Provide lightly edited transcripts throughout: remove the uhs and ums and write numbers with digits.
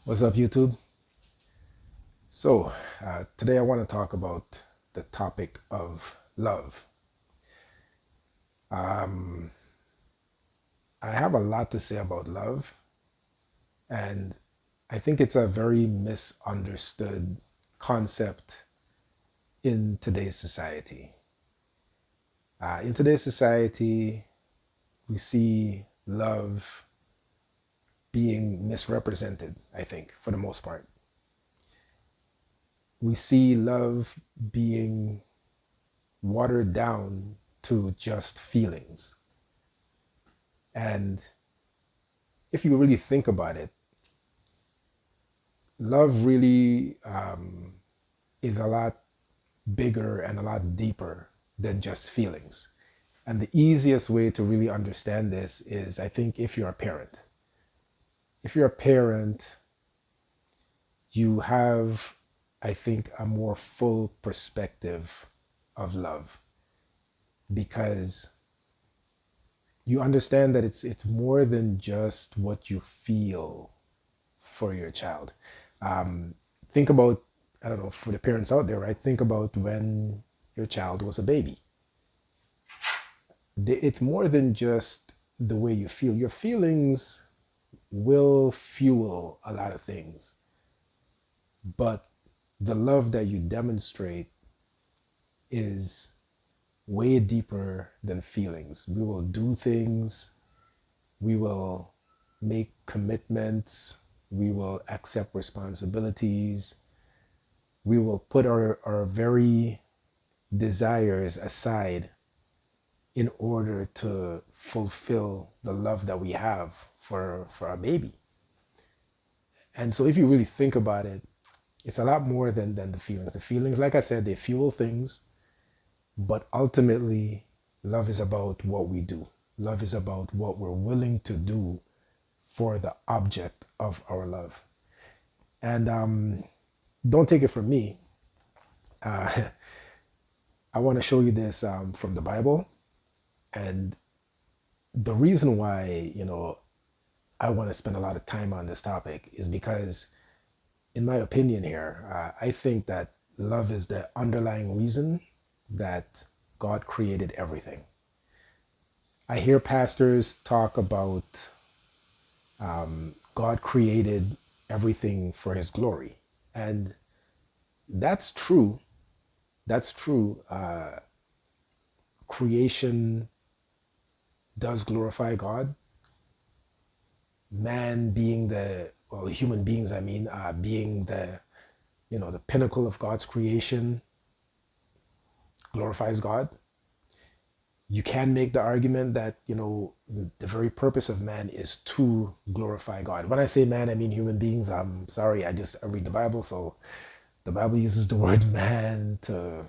What's up, YouTube? Today I want to talk about the topic of love. I have a lot to say about love, and I think it's a very misunderstood concept in today's society. In today's society, we see love being misrepresented, I think, for the most part. We see love being watered down to just feelings. And if you really think about it, love really is a lot bigger and a lot deeper than just feelings. And the easiest way to really understand this is, I think, if you're a parent. If you're a parent, you have, I think, a more full perspective of love because you understand that it's more than just what you feel for your child. Think about, I don't know, for the parents out there, right? Think about when your child was a baby. It's more than just the way you feel. Your feelings will fuel a lot of things, but the love that you demonstrate is way deeper than feelings. We will do things, we will make commitments, we will accept responsibilities, we will put our very desires aside in order to fulfill the love that we have for our baby. And so if you really think about it, it's a lot more than the feelings. The feelings, like I said, they fuel things, but ultimately, love is about what we do. Love is about what we're willing to do for the object of our love. And don't take it from me. I want to show you this from the Bible. And the reason why, I want to spend a lot of time on this topic is because, in my opinion here, I think that love is the underlying reason that God created everything. I hear pastors talk about God created everything for his glory. And that's true. That's true. Creation does glorify God. Man being human beings, I mean, being the pinnacle of God's creation glorifies God. You can make the argument that, the very purpose of man is to glorify God. When I say man, I mean human beings. I'm sorry, I read the Bible, so the Bible uses the word man to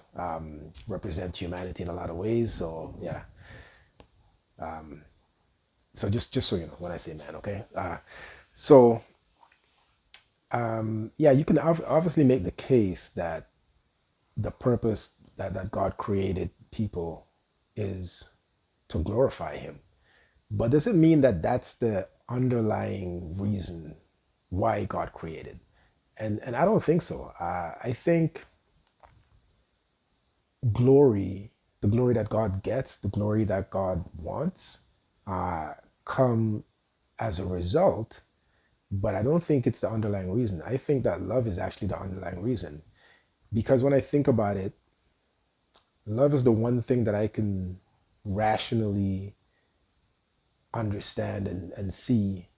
represent humanity in a lot of ways. So yeah, so just so you know when I say man, okay. So yeah, you can obviously make the case that the purpose that God created people is to glorify him. But does it mean that that's the underlying reason why God created? And I don't think so. I think glory, the glory that God gets, the glory that God wants, come as a result. But I don't think it's the underlying reason. I think that love is actually the underlying reason. Because when I think about it, love is the one thing that I can rationally understand and see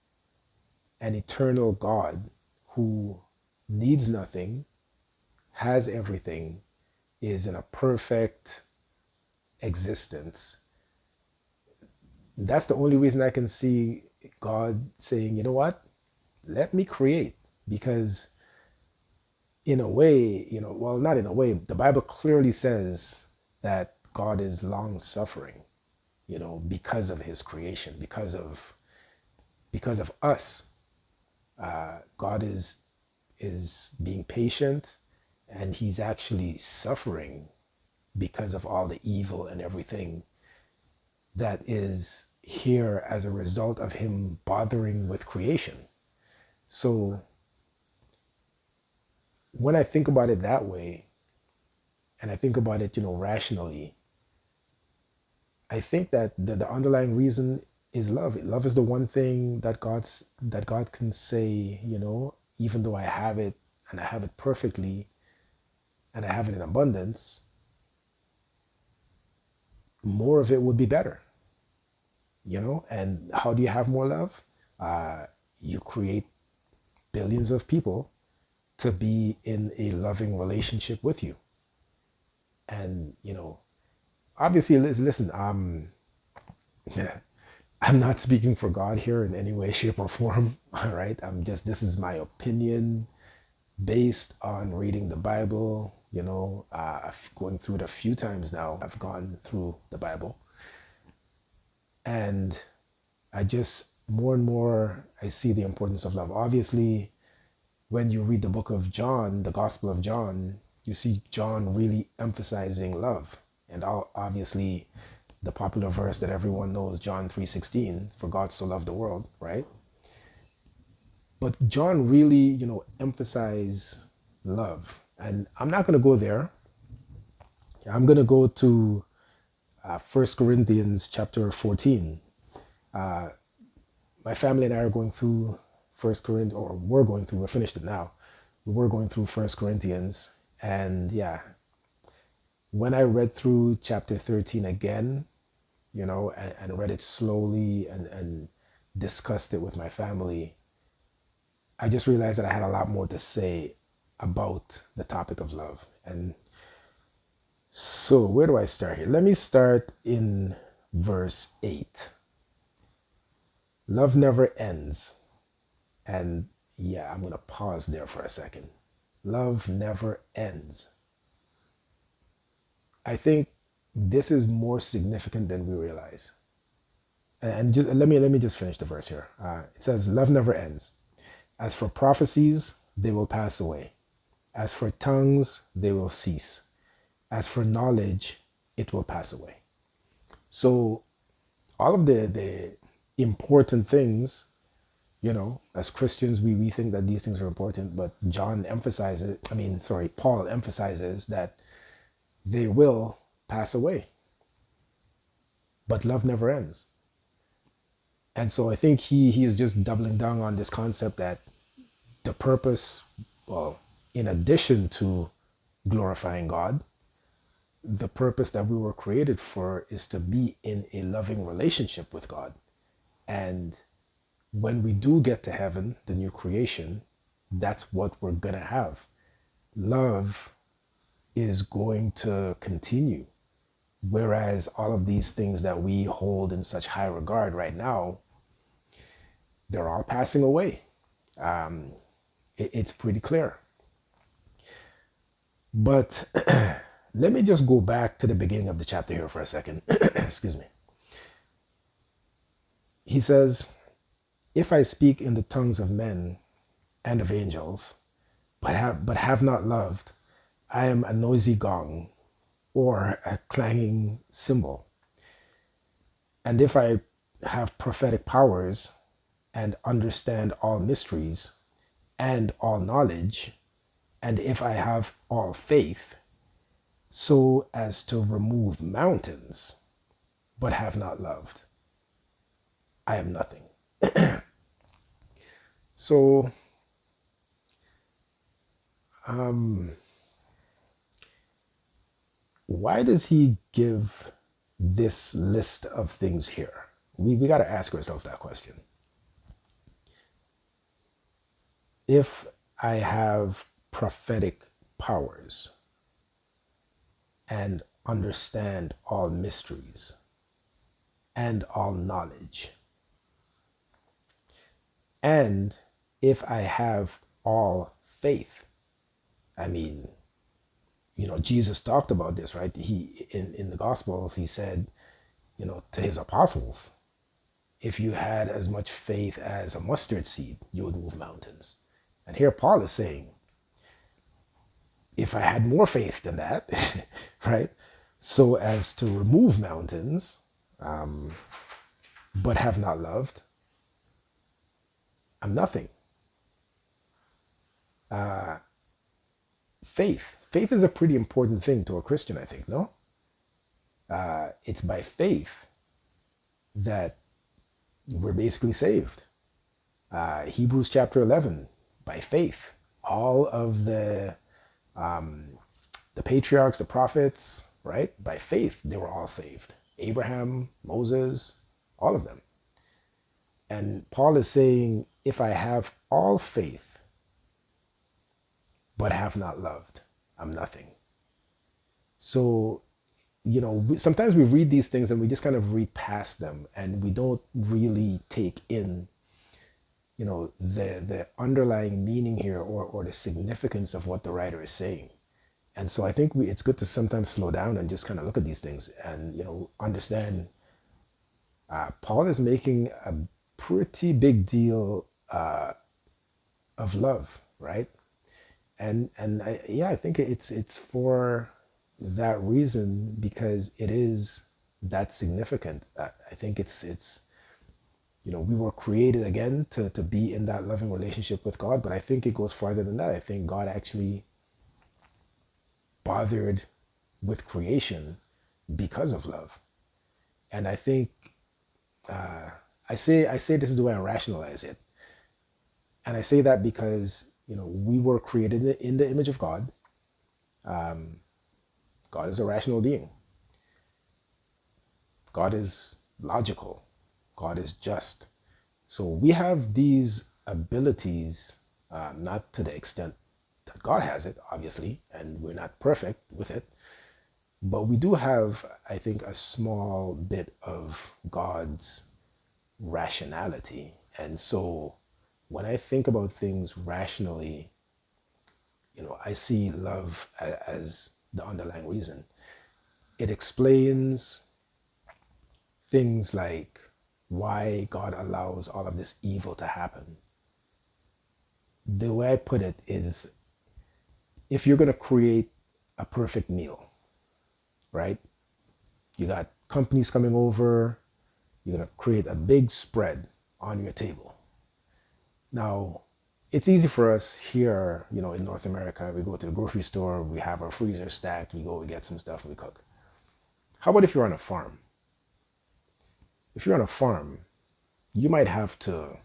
an eternal God who needs nothing, has everything, is in a perfect existence. That's the only reason I can see God saying, you know what? Let me create. Because in a way, well, not in a way, the Bible clearly says that God is long suffering, because of his creation, because of us. God is being patient, and he's actually suffering because of all the evil and everything that is here as a result of him bothering with creation. So when I think about it that way, and I think about it, rationally, I think that the underlying reason is love. Love is the one thing that God can say, even though I have it and I have it perfectly and I have it in abundance, more of it would be better, And how do you have more love? You create billions of people to be in a loving relationship with you. And, obviously, listen, I'm not speaking for God here in any way, shape, or form. All right. This is my opinion based on reading the Bible. I've gone through it a few times now. I've gone through the Bible. And I just, more and more, I see the importance of love. Obviously, when you read the book of John, the Gospel of John, you see John really emphasizing love. And obviously, the popular verse that everyone knows, John 3:16, for God so loved the world, right? But John really, emphasized love. And I'm not going to go there. I'm going to go to 1 Corinthians chapter 14. My family and I are going through First Corinthians, or we're going through, we finished it now. We're going through First Corinthians. And yeah, when I read through chapter 13 again, and read it slowly and discussed it with my family, I just realized that I had a lot more to say about the topic of love. And so, where do I start here? Let me start in verse 8. Love never ends. And yeah, I'm going to pause there for a second. Love never ends. I think this is more significant than we realize. And just let me just finish the verse here. It says, "Love never ends. As for prophecies, they will pass away. As for tongues, they will cease. As for knowledge, it will pass away." So all of the important things, as Christians, we think that these things are important, but Paul emphasizes that they will pass away, but love never ends. And so I think he is just doubling down on this concept that the purpose, well, in addition to glorifying God, the purpose that we were created for is to be in a loving relationship with God. And when we do get to heaven, the new creation, that's what we're going to have. Love is going to continue. Whereas all of these things that we hold in such high regard right now, they're all passing away. It's pretty clear. But let me just go back to the beginning of the chapter here for a second. Excuse me. He says, "If I speak in the tongues of men and of angels, but have not loved, I am a noisy gong or a clanging cymbal. And if I have prophetic powers and understand all mysteries and all knowledge, and if I have all faith, so as to remove mountains, but have not loved, I am nothing." So, why does he give this list of things here? We got to ask ourselves that question. If I have prophetic powers and understand all mysteries and all knowledge, and if I have all faith, Jesus talked about this, right? He in the Gospels, he said, to his apostles, if you had as much faith as a mustard seed, you would move mountains. And here Paul is saying, if I had more faith than that, right? So as to remove mountains, but have not loved, I'm nothing. Faith is a pretty important thing to a Christian, I think, no? It's by faith that we're basically saved. Hebrews chapter 11, by faith, all of the patriarchs, the prophets, right? By faith, they were all saved. Abraham, Moses, all of them. And Paul is saying, if I have all faith, but have not loved, I'm nothing. So, sometimes we read these things and we just kind of read past them and we don't really take in, the underlying meaning here, or the significance of what the writer is saying. And so I think it's good to sometimes slow down and just kind of look at these things and, understand Paul is making a pretty big deal of love, right? I think it's for that reason, because it is that significant. I think it's we were created again to be in that loving relationship with God, but I think it goes farther than that. I think God actually bothered with creation because of love. And I think I say this is the way I rationalize it. And I say that because, we were created in the image of God. God is a rational being. God is logical. God is just. So we have these abilities, not to the extent that God has it, obviously, and we're not perfect with it. But we do have, I think, a small bit of God's rationality. And so when I think about things rationally, I see love as the underlying reason. It explains things like why God allows all of this evil to happen. The way I put it is, if you're going to create a perfect meal, right? You got companies coming over, you're going to create a big spread on your table. Now, it's easy for us here, in North America. We go to the grocery store, we have our freezer stacked, we get some stuff, and we cook. How about if you're on a farm? If you're on a farm, you might have to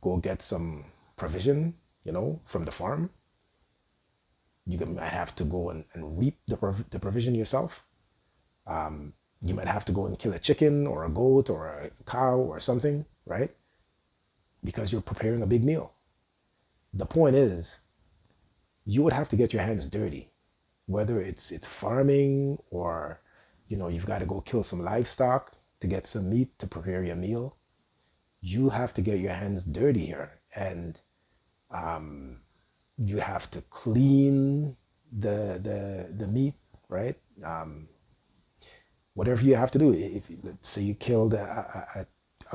go get some provision, from the farm. Might have to go and reap the provision yourself. You might have to go and kill a chicken or a goat or a cow or something, right? Because you're preparing a big meal. The point is, you would have to get your hands dirty, whether it's farming or, you've got to go kill some livestock to get some meat to prepare your meal. You have to get your hands dirty here, and you have to clean the meat, right? Whatever you have to do. If let's say you killed a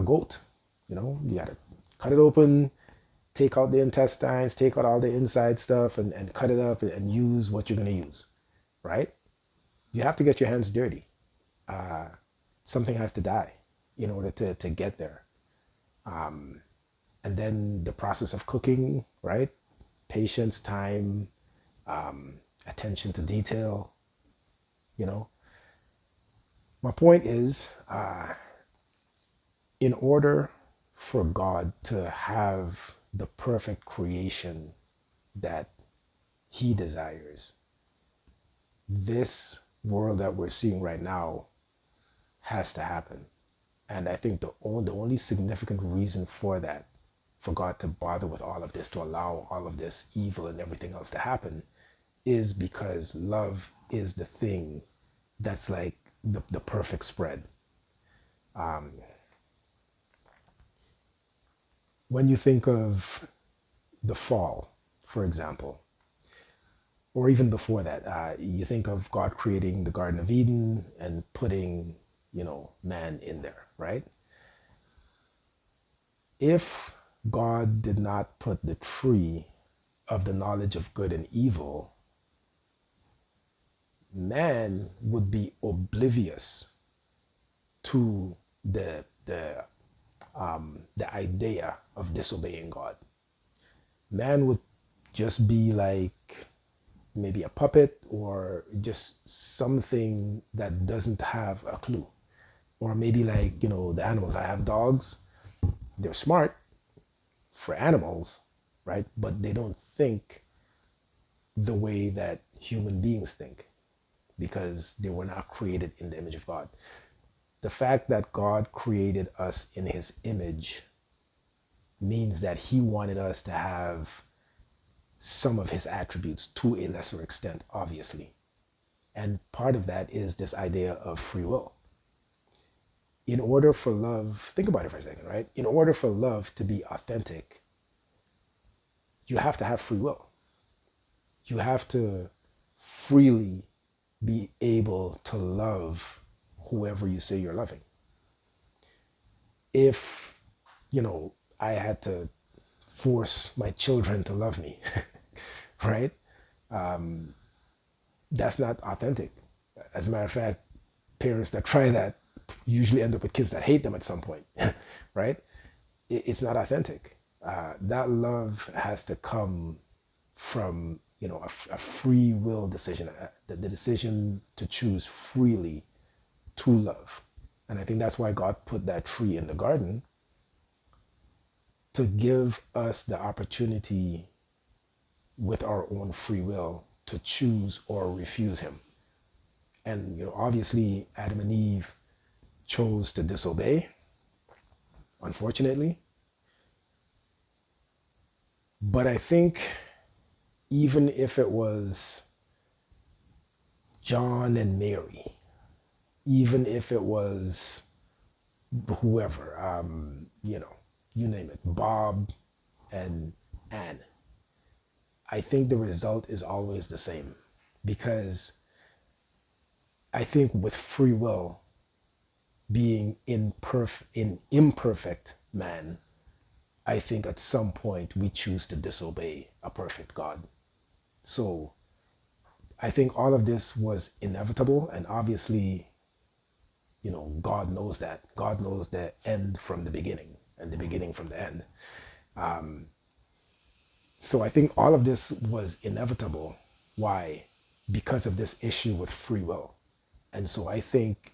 goat, you got to cut it open, take out the intestines, take out all the inside stuff, and cut it up and use what you're going to use, right? You have to get your hands dirty. Something has to die in order to get there. And then the process of cooking, right? Patience, time, attention to detail, My point is, in order for God to have the perfect creation that He desires, this world that we're seeing right now has to happen. And I think the only significant reason for that, for God to bother with all of this, to allow all of this evil and everything else to happen, is because love is the thing that's like the perfect spread. When you think of the fall, for example, or even before that, you think of God creating the Garden of Eden and putting, man in there, right? If God did not put the tree of the knowledge of good and evil, man would be oblivious to the idea of disobeying God. Man would just be like maybe a puppet or just something that doesn't have a clue. Or maybe like, the animals. I have dogs. They're smart for animals, right? But they don't think the way that human beings think because they were not created in the image of God. The fact that God created us in his image means that he wanted us to have some of his attributes to a lesser extent, obviously. And part of that is this idea of free will. In order for love, think about it for a second, right? In order for love to be authentic, you have to have free will. You have to freely be able to love whoever you say you're loving. If, I had to force my children to love me, right? That's not authentic. As a matter of fact, parents that try that usually end up with kids that hate them at some point, right? It's not authentic. That love has to come from, a free will decision, the decision to choose freely to love. And I think that's why God put that tree in the garden, to give us the opportunity with our own free will to choose or refuse him. And obviously Adam and Eve chose to disobey, unfortunately. But I think even if it was John and Mary, even if it was whoever, you name it, Bob and Anne, I think the result is always the same. Because I think with free will, being in imperfect man, I think at some point we choose to disobey a perfect God. So I think all of this was inevitable, and obviously, God knows that. God knows the end from the beginning and the beginning from the end. So I think all of this was inevitable. Why? Because of this issue with free will. And so I think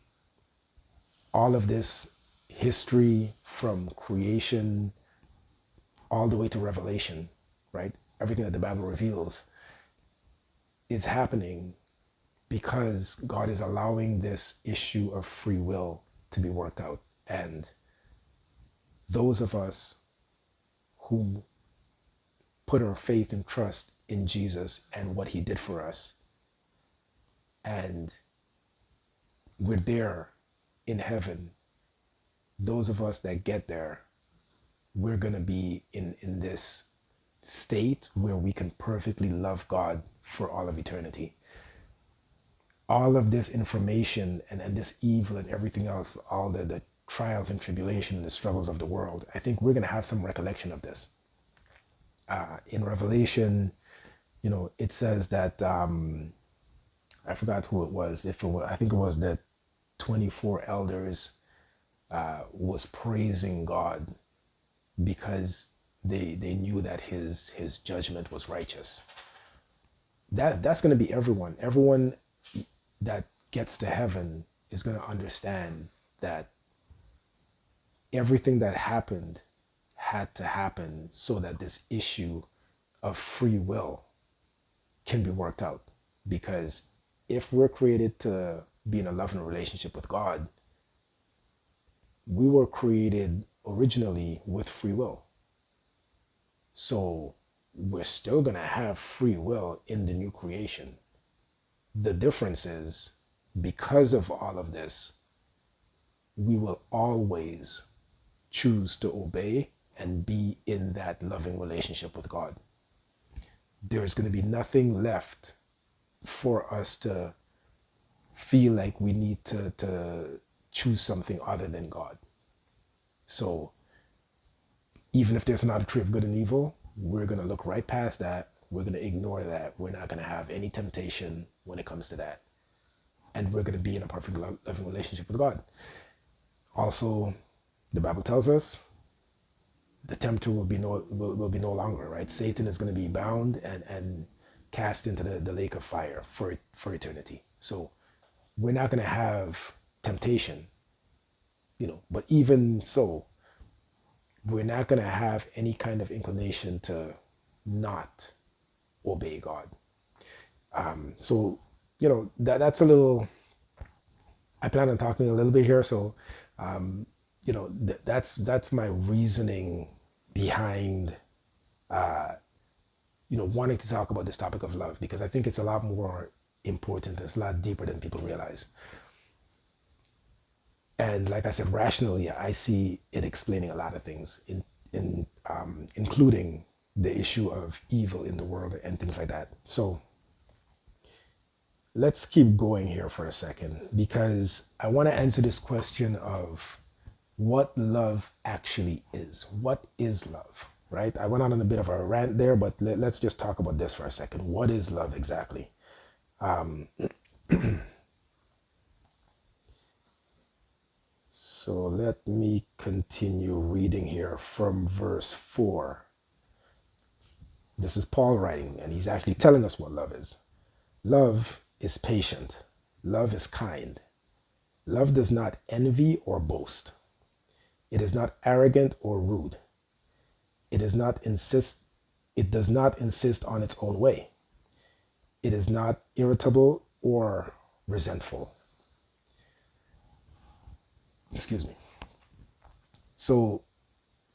all of this history from creation all the way to Revelation, right? Everything that the Bible reveals is happening because God is allowing this issue of free will to be worked out. And those of us who put our faith and trust in Jesus and what he did for us, and we're there in heaven, those of us that get there, we're going to be in this state where we can perfectly love God for all of eternity. All of this information and this evil and everything else, all the trials and tribulation and the struggles of the world, I think we're going to have some recollection of this. In Revelation, it says that, I forgot who it was. I think it was the 24 elders was praising God because they knew that his judgment was righteous. That's going to be everyone. Everyone that gets to heaven is going to understand that everything that happened had to happen so that this issue of free will can be worked out. Because if we're created to be in a loving relationship with God, we were created originally with free will. So we're still going to have free will in the new creation. The difference is, because of all of this, we will always choose to obey and be in that loving relationship with God. There's going to be nothing left for us to feel like we need to choose something other than God. So even if there's not a tree of good and evil, we're going to look right past that. We're going to ignore that. We're not going to have any temptation when it comes to that. And we're going to be in a perfect loving relationship with God. Also, the Bible tells us the tempter will be no longer, right? Satan is going to be bound, and cast into the lake of fire for eternity. So we're not going to have temptation, but even so, we're not going to have any kind of inclination to not obey God. So, that's a little, I plan on talking a little bit here. So, that's my reasoning behind, wanting to talk about this topic of love, because I think it's a lot more important. It's a lot deeper than people realize. And like I said, rationally, I see it explaining a lot of things, including the issue of evil in the world and things like that. So let's keep going here for a second, because I want to answer this question of what love actually is. What is love, right? I went on a bit of a rant there, but let's just talk about this for a second. What is love exactly? So let me continue reading here from verse 4. This is Paul writing, and he's actually telling us what love is. Love is patient. Love is kind. Love does not envy or boast. It is not arrogant or rude. It does not insist on its own way. It is not irritable or resentful. Excuse me. So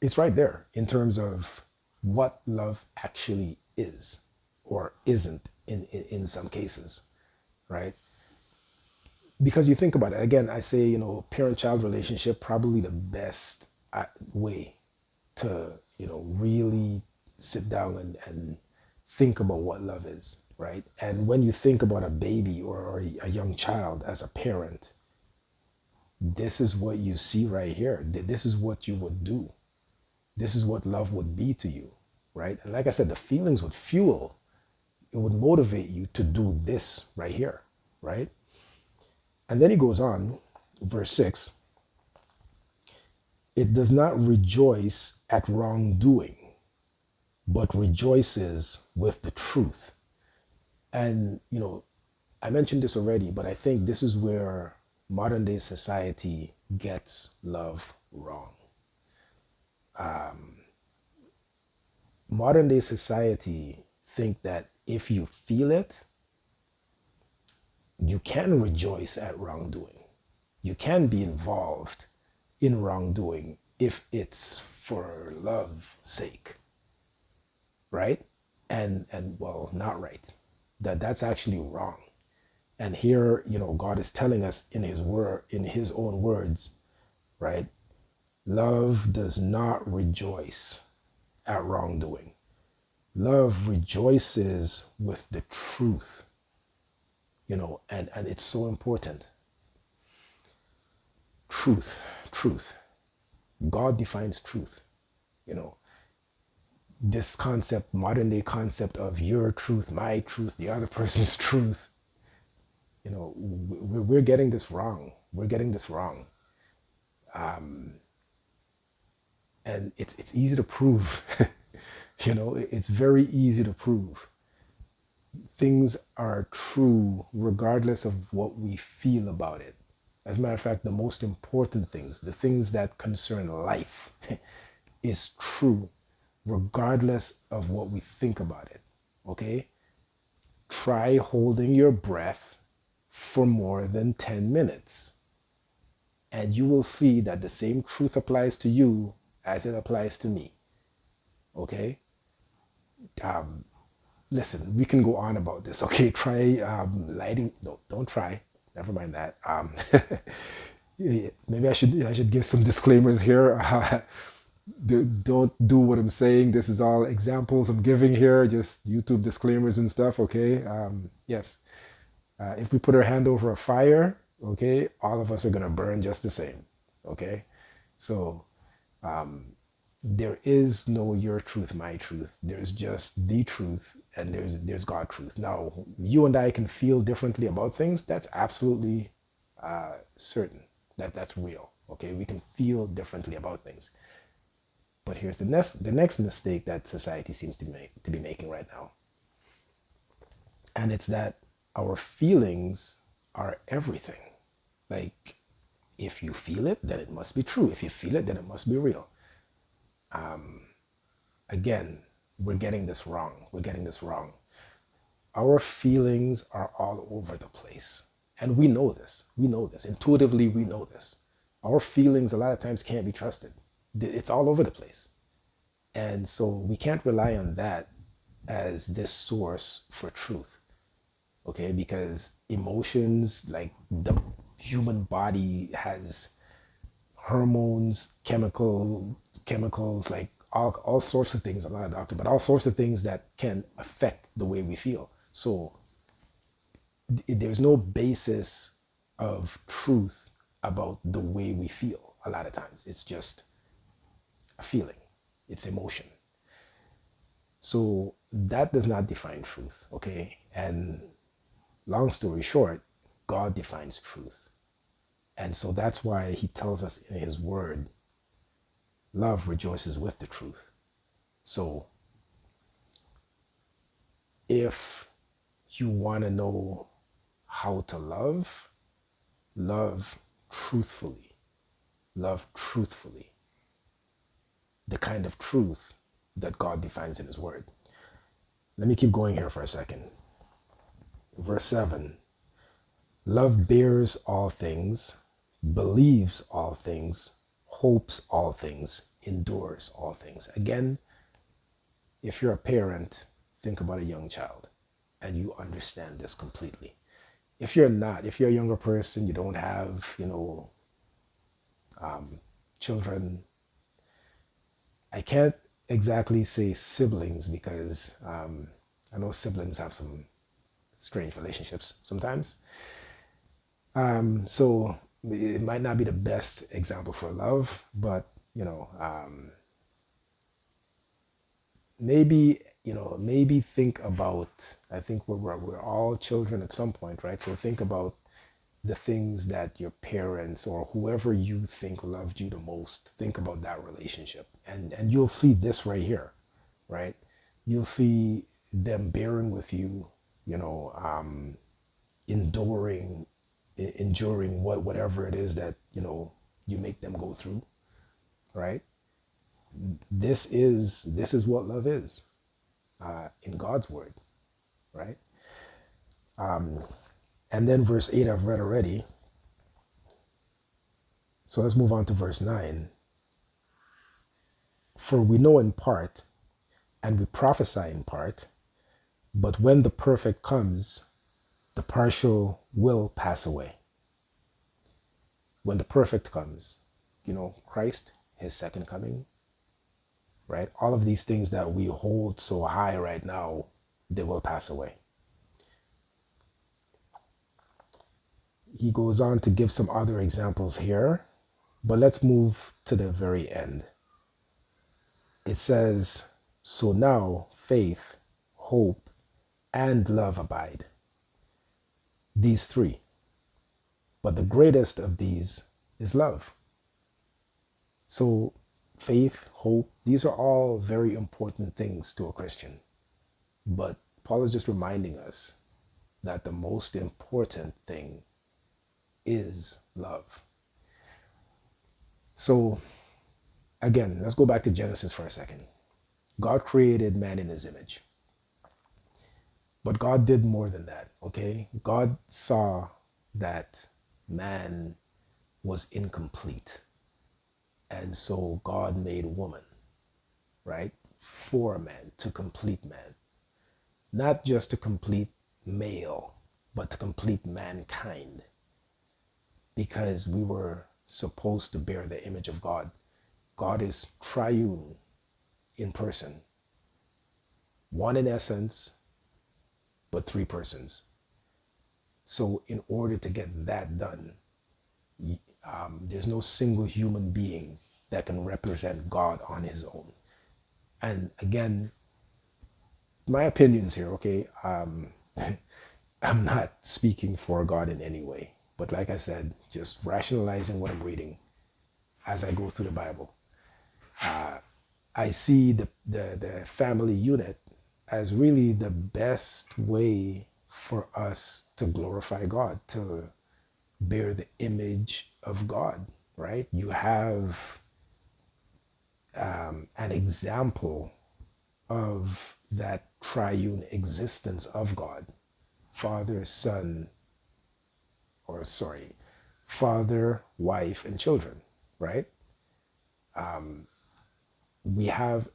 it's right there in terms of what love actually is or isn't in some cases, right? Because you think about it, again, I say, parent-child relationship, probably the best way to, really sit down and think about what love is, right? And when you think about a baby or a young child as a parent, this is what you see right here. This is what you would do. This is what love would be to you, right? And like I said, the feelings would fuel, it would motivate you to do this right here, right? And then he goes on, verse 6, it does not rejoice at wrongdoing, but rejoices with the truth. And, I mentioned this already, but I think this is where modern day society gets love wrong. Modern day society think that if you feel it, you can rejoice at wrongdoing. You can be involved in wrongdoing if it's for love's sake, right? And well, not right. That's actually wrong. And here, God is telling us in his own words, right? Love does not rejoice at wrongdoing. Love rejoices with the truth, and it's so important. Truth. God defines truth, this concept, modern day concept of your truth, my truth, the other person's truth. We're getting this wrong. We're getting this wrong. And it's easy to prove. It's very easy to prove. Things are true regardless of what we feel about it. As a matter of fact, the most important things, the things that concern life, is true regardless of what we think about it. Okay? Try holding your breath for more than 10 minutes. And you will see that the same truth applies to you as it applies to me. Okay? Listen, we can go on about this. Okay, try lighting. No, don't try. Never mind that. Maybe I should give some disclaimers here. Don't do what I'm saying. This is all examples I'm giving here, just YouTube disclaimers and stuff. Okay. Yes. If we put our hand over a fire, okay, all of us are gonna burn just the same. Okay. So there is no your truth, my truth. There's just the truth, and there's God truth. Now, you and I can feel differently about things. That's absolutely certain. That's real. Okay, we can feel differently about things. But here's the next mistake that society seems to be making right now. And it's that our feelings are everything. Like, if you feel it, then it must be true. If you feel it, then it must be real. Again, we're getting this wrong. We're getting this wrong. Our feelings are all over the place. And we know this. We know this. Intuitively, we know this. Our feelings, a lot of times, can't be trusted. It's all over the place. And so we can't rely on that as this source for truth. Okay, because emotions, like the human body has hormones, chemicals, like all sorts of things. I'm not a doctor, but all sorts of things that can affect the way we feel. So there's no basis of truth about the way we feel a lot of times. It's just a feeling, it's emotion. So that does not define truth, okay? And long story short, God defines truth. And so that's why he tells us in his word, love rejoices with the truth. So if you want to know how to love, love truthfully. Love truthfully. The kind of truth that God defines in his word. Let me keep going here for a second. Verse 7. Love bears all things, believes all things, hopes all things, endures all things. Again, if you're a parent, think about a young child and you understand this completely. If you're not, if you're a younger person, you don't have, children, I can't exactly say siblings because I know siblings have some strange relationships sometimes. So it might not be the best example for love, but maybe think about. I think we're all children at some point, right? So think about the things that your parents or whoever you think loved you the most. Think about that relationship, and you'll see this right here, right? You'll see them bearing with you, you know, enduring, enduring whatever it is that you make them go through, right? This is what love is in God's word, right? And then verse 8 I've read already. So let's move on to verse 9. For we know in part, and we prophesy in part, but when the perfect comes, the partial will pass away. When the perfect comes, Christ, his second coming, right? All of these things that we hold so high right now, they will pass away. He goes on to give some other examples here, but let's move to the very end. It says, so now faith, hope, and love abide. These three. But the greatest of these is love. So faith, hope, these are all very important things to a Christian. But Paul is just reminding us that the most important thing is love. So again, let's go back to Genesis for a second. God created man in his image. But God did more than that, okay? God saw that man was incomplete. And so God made woman, right? For man, to complete man. Not just to complete male, but to complete mankind. Because we were supposed to bear the image of God. God is triune in person. One in essence, but three persons. So in order to get that done, there's no single human being that can represent God on his own. And again, my opinions here, okay? I'm not speaking for God in any way. But like I said, just rationalizing what I'm reading as I go through the Bible. I see the family unit as really the best way for us to glorify God, to bear the image of God, right? You have an example of that triune existence of God, Father, Son, or sorry, Father, wife, and children, right? We have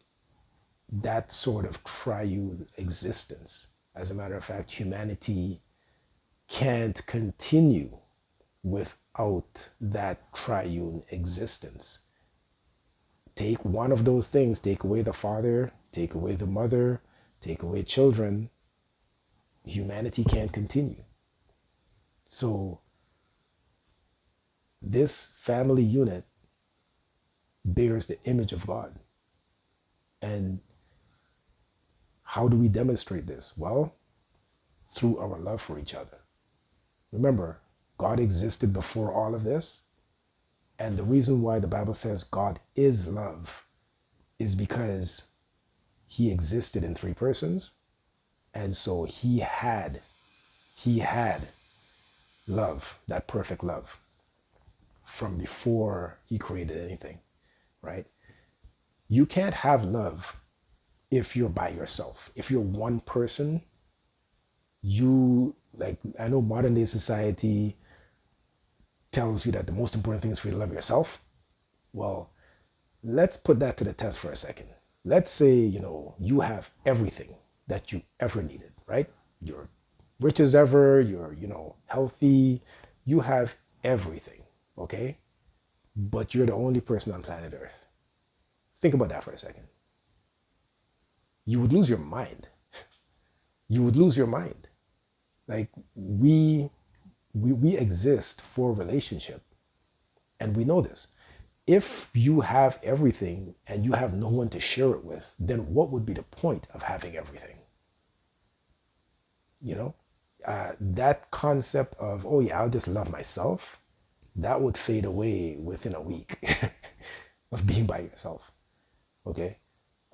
that sort of triune existence. As a matter of fact, humanity can't continue without that triune existence. Take one of those things, take away the father, take away the mother, take away children, humanity can't continue. So, this family unit bears the image of God. And how do we demonstrate this? Well, through our love for each other. Remember, God existed before all of this. And the reason why the Bible says God is love is because he existed in three persons. And so he had love, that perfect love from before he created anything, right? You can't have love if you're by yourself. If you're one person, you like, I know modern day society tells you that the most important thing is for you to love yourself. Well, let's put that to the test for a second. Let's say, you have everything that you ever needed, right? You're rich as ever, you're, healthy, you have everything, okay? But you're the only person on planet Earth. Think about that for a second. You would lose your mind. You would lose your mind. Like we exist for relationship, and we know this. If you have everything and you have no one to share it with, then what would be the point of having everything? That concept of, oh yeah, I'll just love myself, that would fade away within a week of being by yourself. Okay.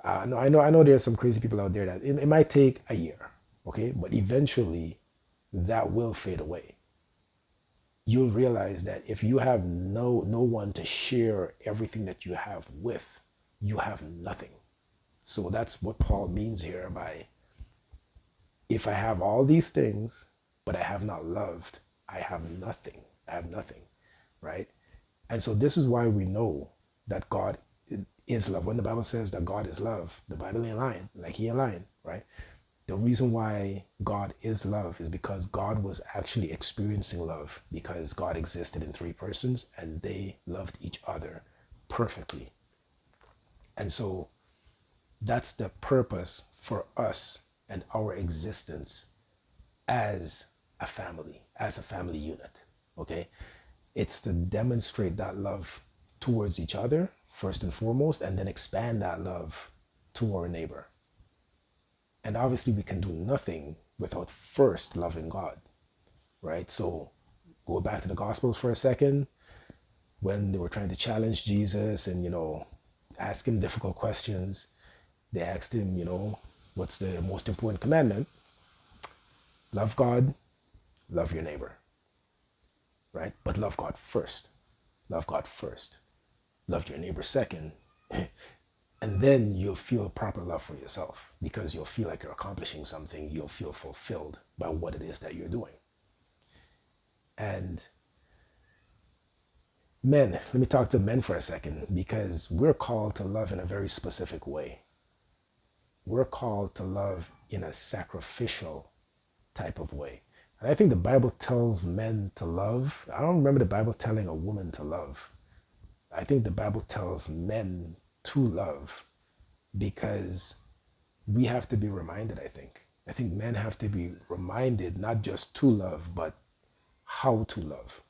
No, I know there are some crazy people out there that it might take a year. Okay. But eventually that will fade away. You'll realize that if you have no one to share everything that you have with, you have nothing. So that's what Paul means here by, if I have all these things but I have not loved, I have nothing. I have nothing, right? And so this is why we know that God is love. When the Bible says that God is love, the Bible ain't lying, like he ain't lying, right? The reason why God is love is because God was actually experiencing love, because God existed in three persons and they loved each other perfectly. And so that's the purpose for us and our existence as a family unit. Okay. It's to demonstrate that love towards each other, first and foremost, and then expand that love to our neighbor. And obviously, we can do nothing without first loving God, right? So, go back to the Gospels for a second. When they were trying to challenge Jesus and, ask him difficult questions, they asked him, what's the most important commandment? Love God, love your neighbor, right? But love God first. Love God first. Love your neighbor second. And then you'll feel proper love for yourself because you'll feel like you're accomplishing something. You'll feel fulfilled by what it is that you're doing. And men, let me talk to men for a second, because we're called to love in a very specific way. We're called to love in a sacrificial type of way. And I think the Bible tells men to love. I don't remember the Bible telling a woman to love. I think the Bible tells men to love, because we have to be reminded, I think. I think men have to be reminded not just to love, but how to love.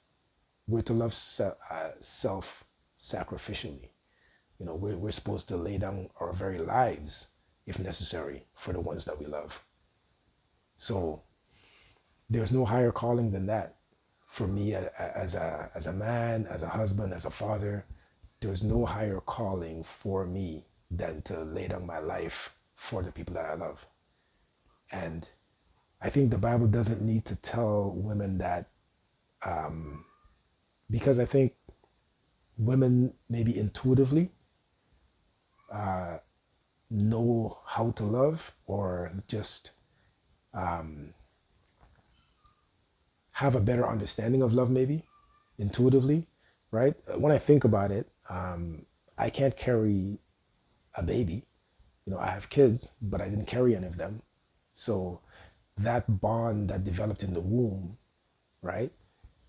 We're to love self sacrificially. We're supposed to lay down our very lives, if necessary, for the ones that we love. So there's no higher calling than that for me as a man, as a husband, as a father. There's no higher calling for me than to lay down my life for the people that I love. And I think the Bible doesn't need to tell women that, because I think women maybe intuitively know how to love, or just have a better understanding of love, maybe intuitively, right? When I think about it, I can't carry a baby. I have kids, but I didn't carry any of them. So that bond that developed in the womb, right?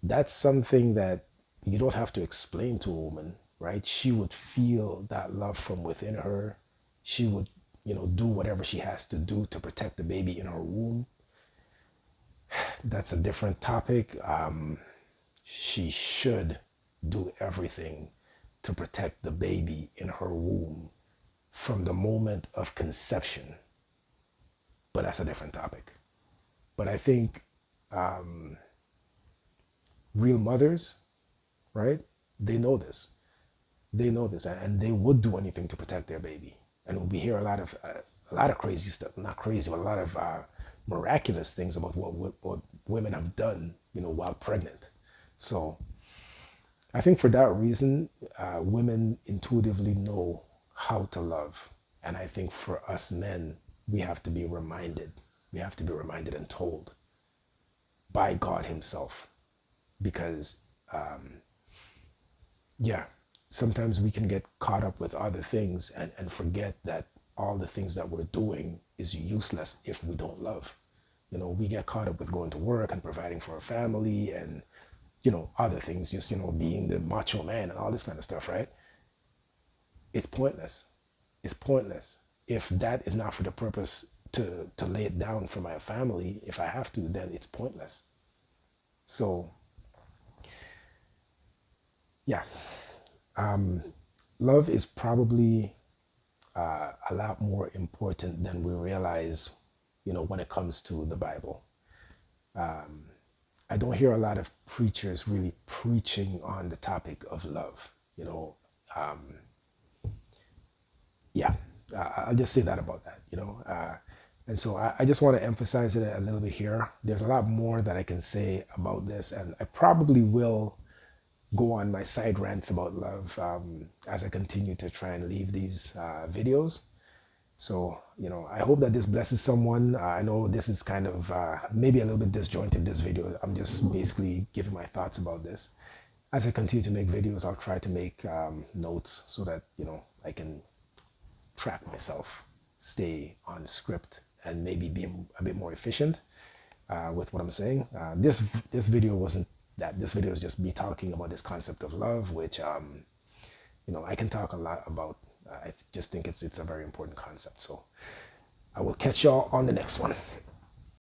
That's something that you don't have to explain to a woman, right? She would feel that love from within her. She would, do whatever she has to do to protect the baby in her womb. That's a different topic. She should do everything to protect the baby in her womb from the moment of conception. But that's a different topic. But I think real mothers, right? They know this. They know this, and they would do anything to protect their baby. And we hear a lot of crazy stuff, not crazy, but a lot of miraculous things about what women have done, while pregnant. So I think for that reason, women intuitively know how to love. And I think for us men, we have to be reminded. We have to be reminded and told by God Himself. Because, yeah, sometimes we can get caught up with other things, and forget that all the things that we're doing is useless if we don't love. We get caught up with going to work and providing for our family, and other things, just being the macho man and all this kind of stuff, right? It's pointless. It's pointless if that is not for the purpose to lay it down for my family. If I have to, then it's pointless. So yeah, love is probably a lot more important than we realize, when it comes to the Bible. I don't hear a lot of preachers really preaching on the topic of love. Yeah, I'll just say that about that. And so I just want to emphasize it a little bit here. There's a lot more that I can say about this, and I probably will go on my side rants about love as I continue to try and leave these videos. So, I hope that this blesses someone. I know this is kind of maybe a little bit disjointed, this video. I'm just basically giving my thoughts about this. As I continue to make videos, I'll try to make notes so that, I can track myself, stay on script, and maybe be a bit more efficient with what I'm saying. This video wasn't that. This video is just me talking about this concept of love, which I can talk a lot about. I just think it's a very important concept. So I will catch y'all on the next one.